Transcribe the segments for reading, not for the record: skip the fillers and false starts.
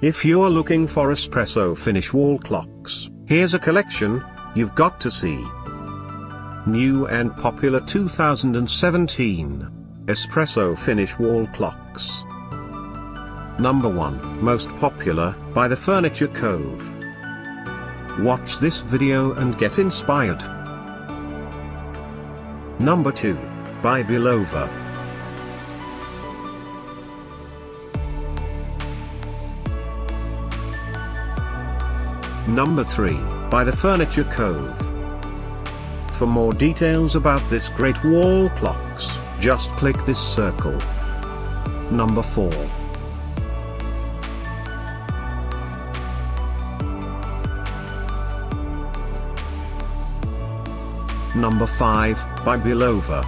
If you're looking for espresso finish wall clocks, here's a collection you've got to see. New and popular 2017 Espresso finish wall clocks. Number 1, most popular, by the Furniture Cove. Watch this video and get inspired. Number 2, by Bulova. Number 3, by the Furniture Cove. For more details about this great wall clocks, just click this circle. Number 4. Number 5, by Bulova.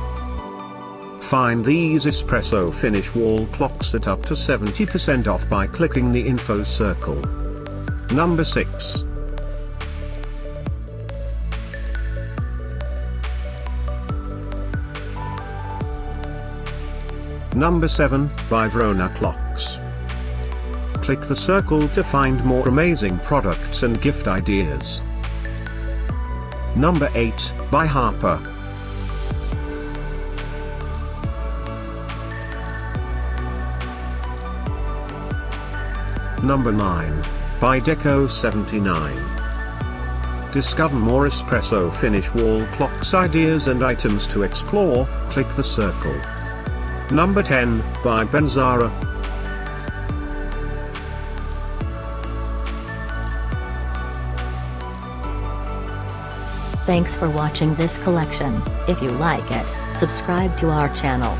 Find these espresso finish wall clocks at up to 70% off by clicking the info circle. Number 6. Number 7, by Verona Clocks. Click the circle to find more amazing products and gift ideas. Number 8, by Harper. Number 9, by Deco 79. Discover more espresso finish wall clocks ideas and items to explore, click the circle. Number 10, by Benzara. Thanks for watching this collection. If you like it, subscribe to our channel.